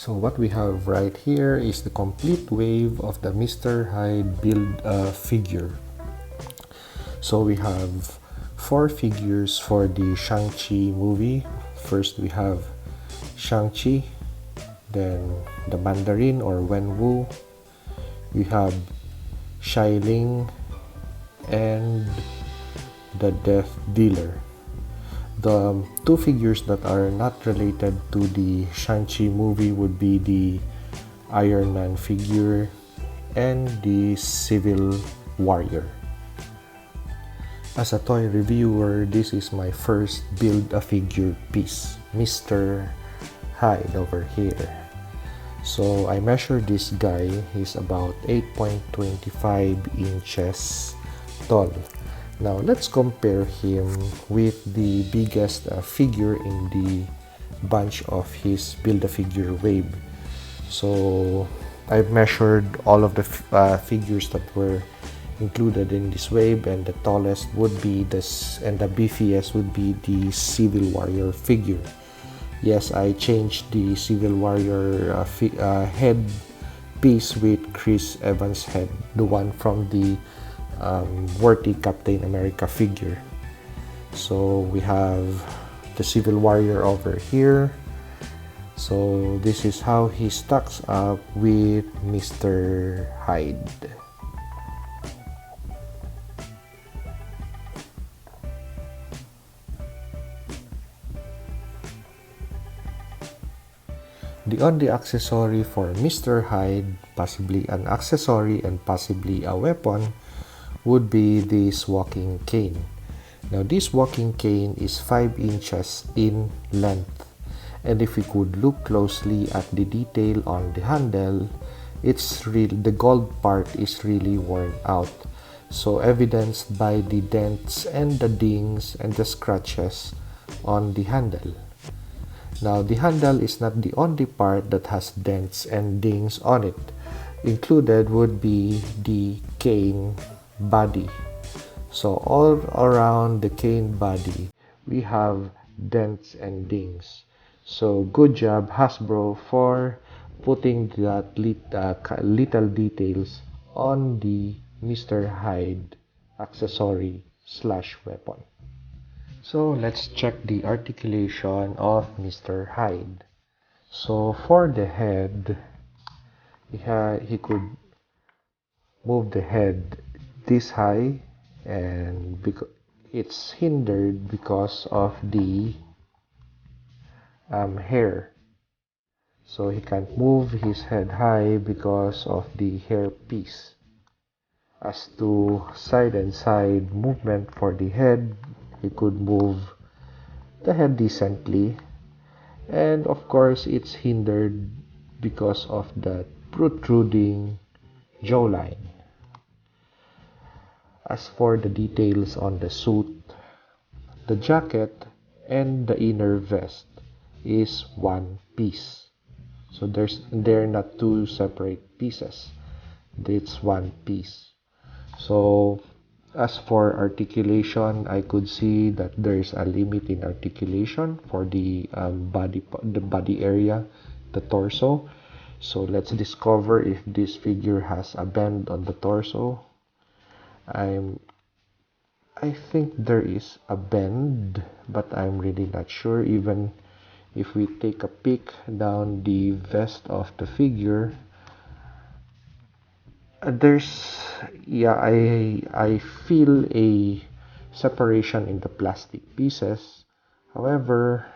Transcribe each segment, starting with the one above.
So what we have right here is the complete wave of the Mr. Hyde build figure. So we have 4 figures for the Shang-Chi movie. First we have Shang-Chi, then the Mandarin or Wenwu, we have Xialing, and the Death Dealer. The 2 figures that are not related to the Shang-Chi movie would be the Iron Man figure and the Civil Warrior. As a toy reviewer, this is my first build-a-figure piece, Mr. Hyde over here. So I measured this guy, he's about 8.25 inches tall. Now let's compare him with the biggest figure in the bunch of his build-a-figure wave. So I've measured all of the figures that were included in this wave, and the tallest would be this, and the beefiest would be the Civil Warrior figure. Yes, I changed the Civil Warrior head piece with Chris Evans' head, the one from the worthy Captain America figure. So we have the Civil Warrior over here. So this is how he stacks up with Mr. Hyde. The only accessory for Mr. Hyde, possibly an accessory and possibly a weapon, would be this walking cane. Now this walking cane is 5 inches in length, and if we could look closely at the detail on the handle, the gold part is really worn out, so evidenced by the dents and the dings and the scratches on the handle. Now the handle is not the only part that has dents and dings on it. Included would be the cane body. So all around the cane body we have dents and dings. So good job Hasbro for putting that little details on the Mr. Hyde accessory slash weapon. So let's check the articulation of Mr. Hyde. So for the head, he could move the head this high, and it's hindered because of the hair. So he can't move his head high because of the hair piece. As to side and side movement for the head, he could move the head decently, and of course it's hindered because of the protruding jawline. As for the details on the suit, the jacket and the inner vest is one piece. So they're not 2 separate pieces. It's one piece. So as for articulation, I could see that there is a limit in articulation for the body area, the torso. So let's discover if this figure has a bend on the torso. I think there is a bend, but I'm really not sure. Even if we take a peek down the vest of the figure, I feel a separation in the plastic pieces. However,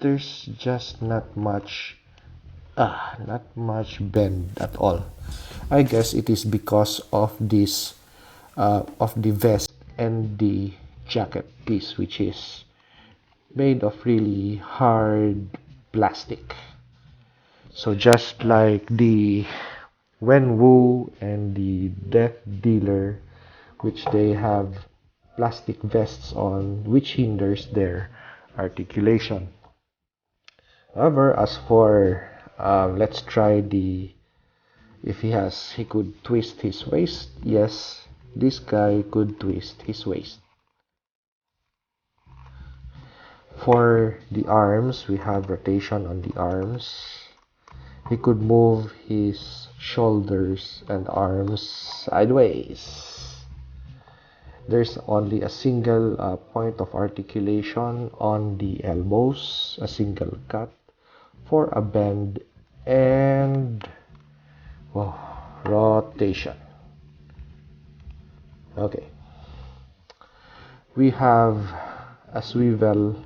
there's just not much bend at all. I guess it is because of this of the vest and the jacket piece, which is made of really hard plastic. So just like the Wenwu and the Death Dealer, which they have plastic vests on, which hinders their articulation. However, as for let's try if he could twist his waist. Yes, this guy could twist his waist. For the arms, we have rotation on the arms. He could move his shoulders and arms sideways. There's only a single point of articulation on the elbows, a single cut for a bend and rotation. Okay, we have a swivel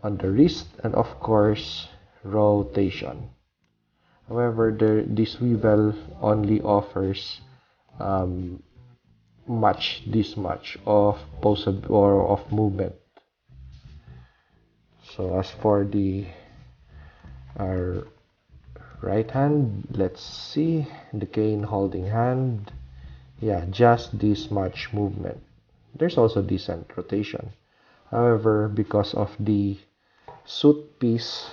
on the wrist and of course rotation. However, the swivel only offers this much of possible or of movement. So as for the our right hand, let's see the cane holding hand. Yeah, just this much movement. There's also decent rotation. However, because of the suit piece,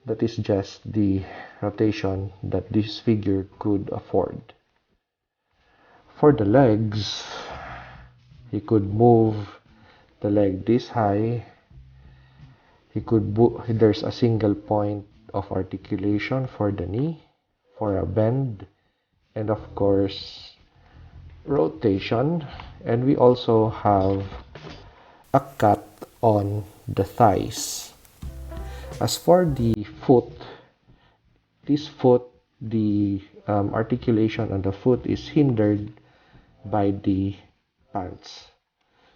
that is just the rotation that this figure could afford. For the legs, he could move the leg this high. There's a single point of articulation for the knee, for a bend, and of course rotation. And we also have a cut on the thighs. As for the foot, this foot, the articulation on the foot is hindered by the pants.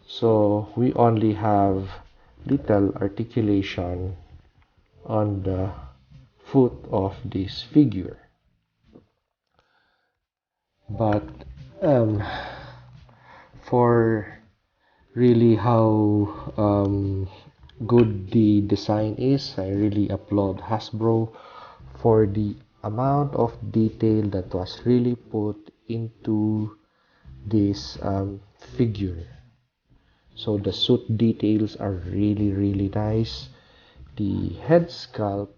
So we only have little articulation on the foot of this figure. But for really how good the design is, I really applaud Hasbro for the amount of detail that was really put into this figure. So the suit details are really nice. The head sculpt,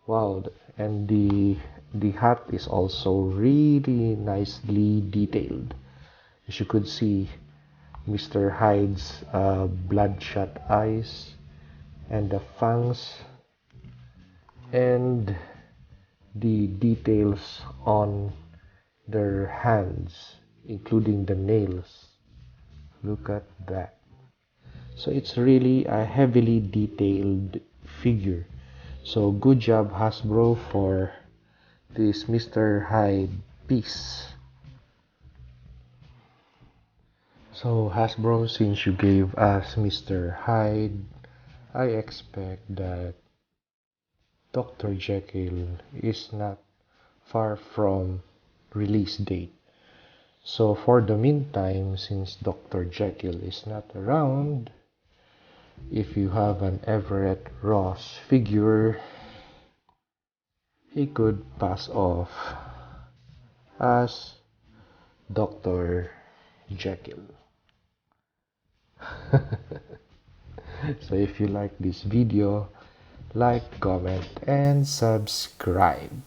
wow, and the hat is also really nicely detailed. As you could see, Mr. Hyde's bloodshot eyes and the fangs and the details on their hands, including the nails. Look at that. So it's really a heavily detailed figure. So good job Hasbro for this Mr. Hyde piece. So Hasbro, since you gave us Mr. Hyde, I expect that Dr. Jekyll is not far from release date. So for the meantime, since Dr. Jekyll is not around, if you have an Everett Ross figure, he could pass off as Dr. Jekyll. So if you like this video, like, comment, and subscribe.